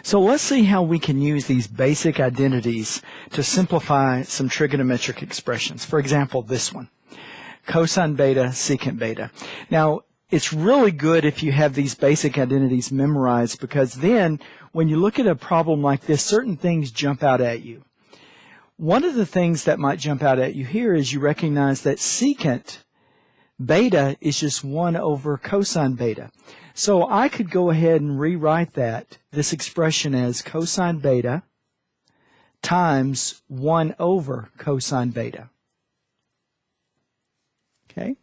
So let's see how we can use these basic identities to simplify some trigonometric expressions. For example, this one, cosine beta, secant beta. Now, it's really good if you have these basic identities memorized, because then when you look at a problem like this, certain things jump out at you. One of the things that might jump out at you here is you recognize that secant beta is just 1 over cosine beta. So I could go ahead and rewrite this expression as cosine beta times 1 over cosine beta. Okay?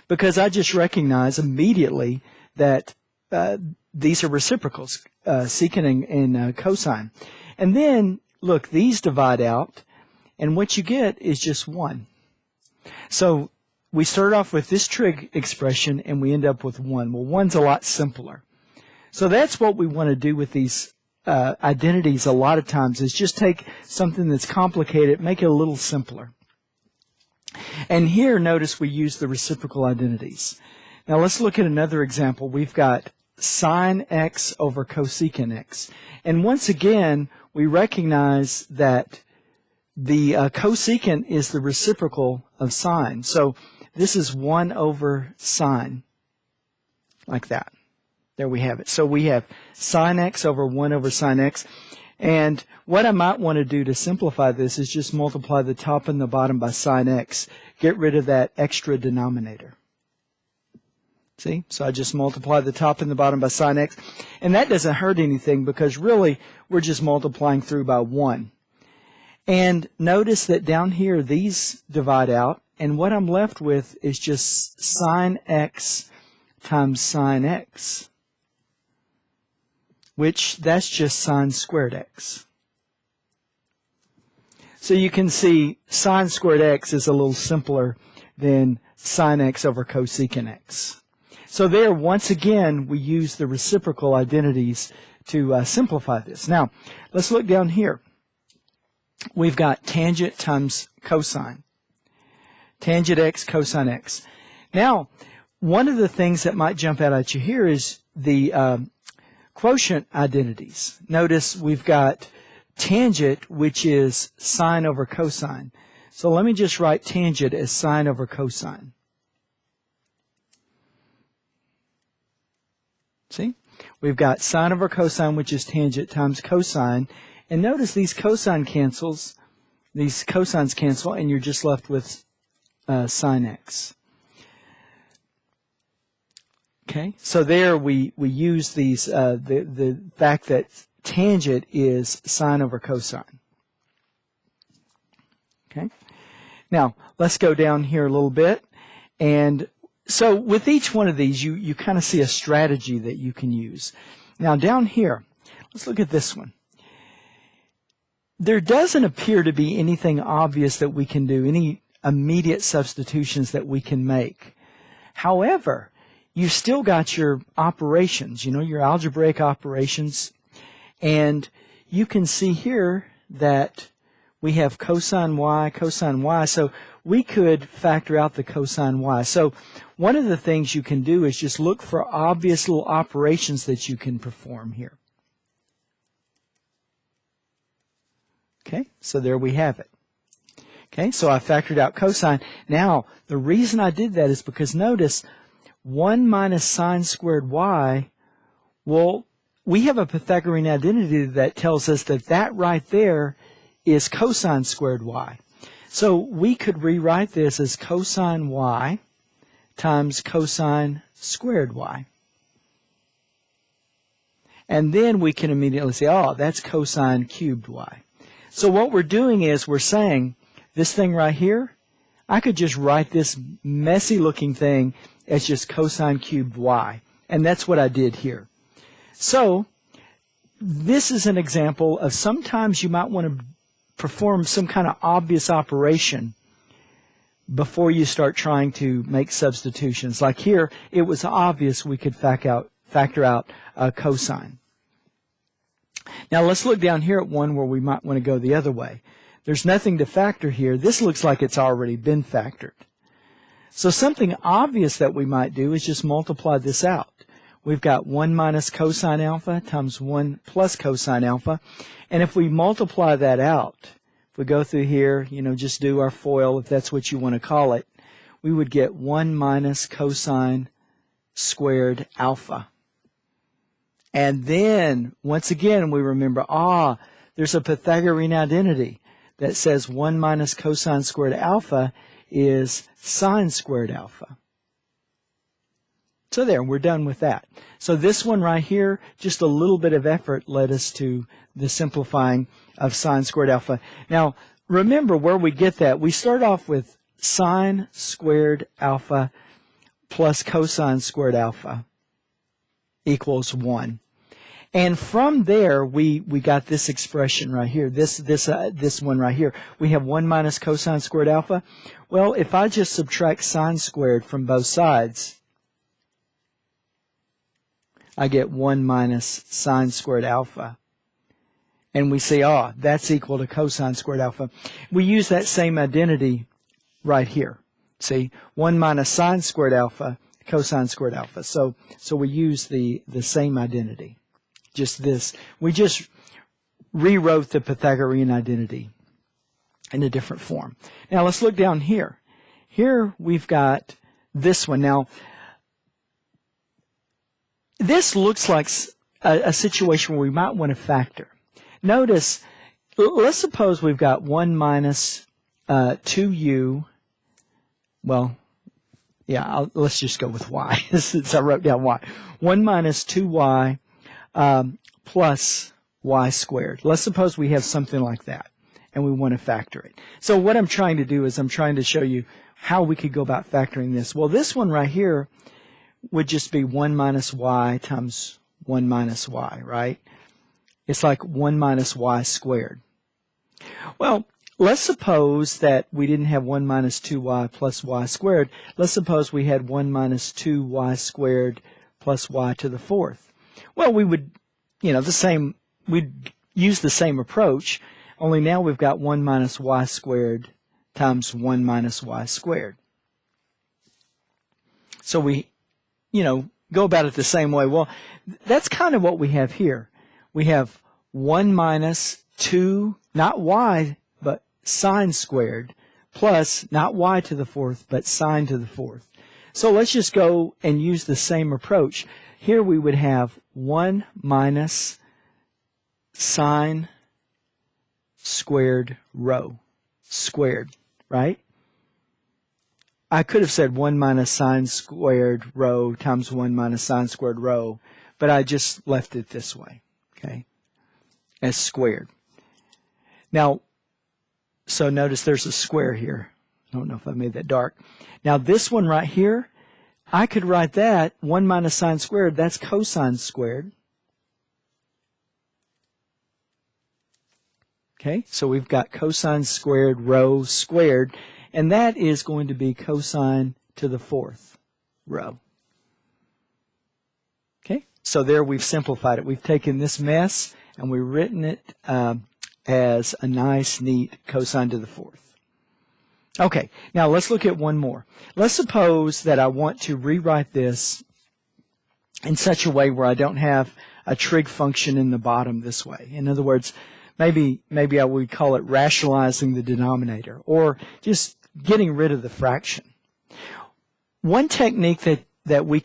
Because I just recognize immediately that these are reciprocals, secant and cosine. And then, look, these divide out, and what you get is just 1. So we start off with this trig expression, and we end up with 1. Well, 1's a lot simpler. So that's what we want to do with these identities a lot of times, is just take something that's complicated, make it a little simpler. And here, notice we use the reciprocal identities. Now let's look at another example. We've got sine x over cosecant x. And once again, we recognize that the cosecant is the reciprocal of sine. So this is 1 over sine, like that. There we have it. So we have sine x over 1 over sine x. And what I might want to do to simplify this is just multiply the top and the bottom by sine x. Get rid of that extra denominator. See? So I just multiply the top and the bottom by sine x. And that doesn't hurt anything, because really we're just multiplying through by 1. And notice that down here these divide out, and what I'm left with is just sine x times sine x, which that's just sine squared x. So you can see sine squared x is a little simpler than sine x over cosecant x. So there, once again, we use the reciprocal identities to simplify this. Now, let's look down here. We've got tangent times cosine. Tangent x, cosine x. Now, one of the things that might jump out at you here is the quotient identities. Notice we've got tangent, which is sine over cosine. So let me just write tangent as sine over cosine. See? We've got sine over cosine, which is tangent, times cosine. And notice these cosines cancel, and you're just left with sine x. Okay, so there we use these the fact that tangent is sine over cosine. Okay, now let's go down here a little bit, and so with each one of these, you kind of see a strategy that you can use. Now down here, let's look at this one. There doesn't appear to be anything obvious that we can do, any immediate substitutions that we can make. However, you've still got your operations, your algebraic operations, and you can see here that we have cosine y, so we could factor out the cosine y. So one of the things you can do is just look for obvious little operations that you can perform here. Okay, so there we have it. Okay, so I factored out cosine. Now, the reason I did that is because notice 1 minus sine squared y, well, we have a Pythagorean identity that tells us that that right there is cosine squared y. So we could rewrite this as cosine y times cosine squared y. And then we can immediately say, oh, that's cosine cubed y. So what we're doing is we're saying this thing right here, I could just write this messy looking thing as just cosine cubed y. And that's what I did here. So this is an example of sometimes you might want to perform some kind of obvious operation before you start trying to make substitutions. Like here, it was obvious we could factor out cosine. Now let's look down here at one where we might want to go the other way. There's nothing to factor here. This looks like it's already been factored. So something obvious that we might do is just multiply this out. we've got 1 minus cosine alpha times 1 plus cosine alpha. And if we multiply that out, if we go through here, just do our FOIL, if that's what you want to call it, we would get 1 minus cosine squared alpha. And then, once again, we remember, there's a Pythagorean identity that says 1 minus cosine squared alpha is sine squared alpha. So there, we're done with that. So this one right here, just a little bit of effort led us to the simplifying of sine squared alpha. Now, remember where we get that. We start off with sine squared alpha plus cosine squared alpha equals 1. And from there, we got this expression right here, this one right here. We have 1 minus cosine squared alpha. Well, if I just subtract sine squared from both sides, I get 1 minus sine squared alpha. And we say, that's equal to cosine squared alpha. We use that same identity right here. See, 1 minus sine squared alpha, cosine squared alpha. So we use the same identity. Just this. We just rewrote the Pythagorean identity in a different form. Now let's look down here. Here we've got this one. Now, this looks like a situation where we might want to factor. Notice, let's suppose we've got 1 minus 2u. Well, yeah, let's just go with y since I wrote down y. 1 minus 2y plus y squared. Let's suppose we have something like that, and we want to factor it. So what I'm trying to do is I'm trying to show you how we could go about factoring this. Well, this one right here would just be 1 minus y times 1 minus y, right? It's like 1 minus y squared. Well, let's suppose that we didn't have 1 minus 2y plus y squared. Let's suppose we had 1 minus 2y squared plus y to the fourth. Well, we would, we'd use the same approach, only now we've got 1 minus y squared times 1 minus y squared. So we, go about it the same way. Well, that's kind of what we have here. We have 1 minus 2, not y, but sine squared, plus not y to the fourth, but sine to the fourth. So let's just go and use the same approach. Here we would have 1 minus sine squared rho squared, right? I could have said 1 minus sine squared rho times 1 minus sine squared rho, but I just left it this way, okay, as squared. Now, so notice there's a square here. I don't know if I made that dark. Now this one right here, I could write that 1 minus sine squared, that's cosine squared. Okay, so we've got cosine squared rho squared, and that is going to be cosine to the fourth rho. Okay, so there we've simplified it. We've taken this mess and we've written it as a nice, neat cosine to the fourth. Okay, now let's look at one more. Let's suppose that I want to rewrite this in such a way where I don't have a trig function in the bottom this way. In other words, maybe I would call it rationalizing the denominator or just getting rid of the fraction. One technique that we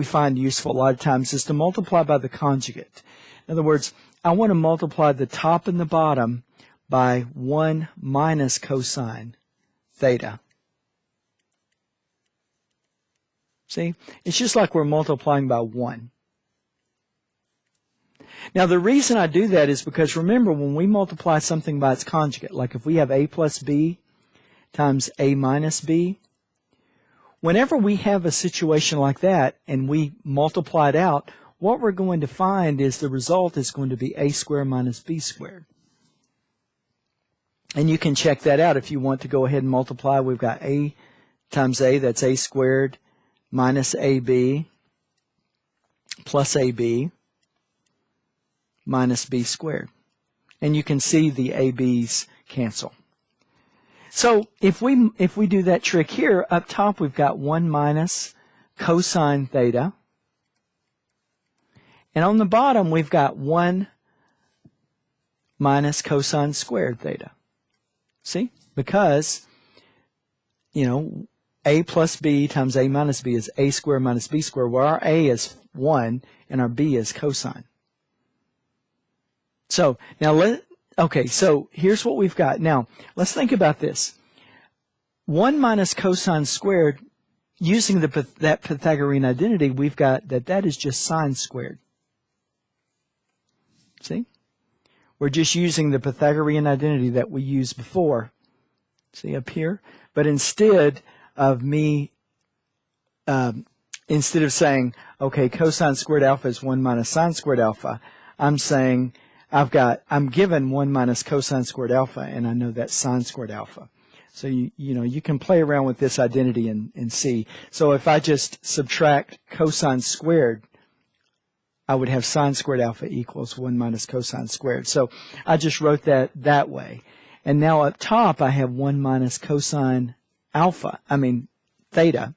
find useful a lot of times is to multiply by the conjugate. In other words, I want to multiply the top and the bottom by 1 minus cosine theta. See? It's just like we're multiplying by 1. Now, the reason I do that is because, remember, when we multiply something by its conjugate, like if we have a plus b times a minus b, whenever we have a situation like that and we multiply it out, what we're going to find is the result is going to be a squared minus b squared. And you can check that out if you want to go ahead and multiply. We've got a times a, that's a squared minus ab plus ab minus b squared. And you can see the ab's cancel. So if we do that trick here, up top we've got 1 minus cosine theta And on the bottom, we've got 1 minus cosine squared theta. See? Because, you know, a plus b times a minus b is a squared minus b squared, where our a is 1 and our b is cosine. So, now okay, so here's what we've got. Now, let's think about this. 1 minus cosine squared, using that Pythagorean identity, we've got that is just sine squared. See? We're just using the Pythagorean identity that we used before. See up here? But instead of instead of saying, okay, cosine squared alpha is 1 minus sine squared alpha, I'm saying I'm given 1 minus cosine squared alpha, and I know that's sine squared alpha. So you can play around with this identity and see. So if I just subtract cosine squared, I would have sine squared alpha equals 1 minus cosine squared. So I just wrote that way. And now up top I have 1 minus cosine theta.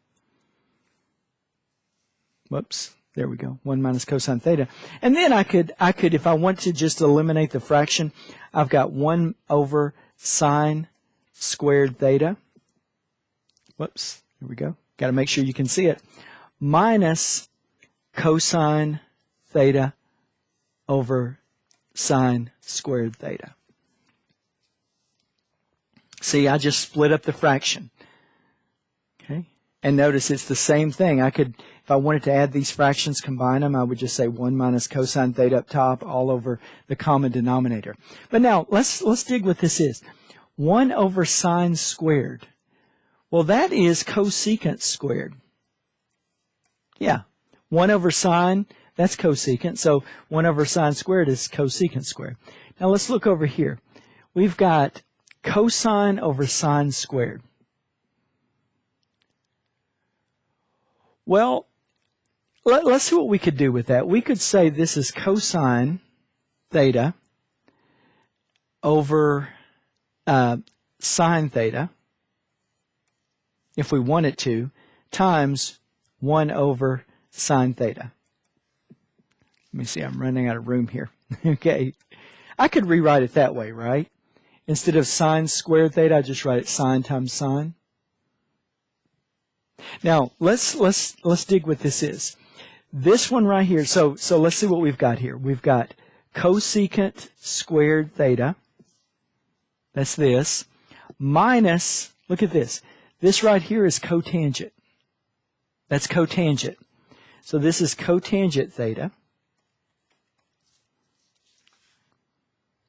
Whoops, there we go. 1 minus cosine theta. And then I could, if I want to just eliminate the fraction, I've got 1 over sine squared theta. Whoops, here we go. Got to make sure you can see it. Minus cosine theta over sine squared theta. See, I just split up the fraction. Okay? And notice it's the same thing. I could, if I wanted to add these fractions, combine them, I would just say 1 minus cosine theta up top all over the common denominator. But now, let's dig what this is. 1 over sine squared. Well, that is cosecant squared. Yeah. 1 over sine, that's cosecant. So 1 over sine squared is cosecant squared. Now let's look over here. We've got cosine over sine squared. Well, let's see what we could do with that. We could say this is cosine theta over sine theta, if we wanted to, times 1 over sine theta. Let me see, I'm running out of room here. Okay. I could rewrite it that way, right? Instead of sine squared theta, I just write it sine times sine. Now, let's dig what this is. This one right here, so let's see what we've got here. We've got cosecant squared theta. That's this. Minus, look at this. This right here is cotangent. That's cotangent. So this is cotangent theta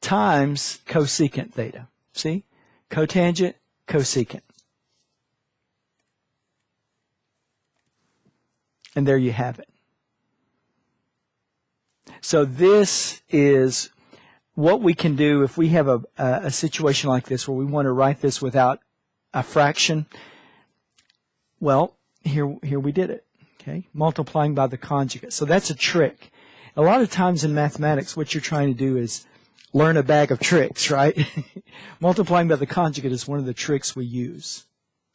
times cosecant theta. See? Cotangent, cosecant. And there you have it. So this is what we can do if we have a situation like this where we want to write this without a fraction. Well, here we did it. Okay, multiplying by the conjugate. So that's a trick. A lot of times in mathematics, what you're trying to do is learn a bag of tricks, right? Multiplying by the conjugate is one of the tricks we use.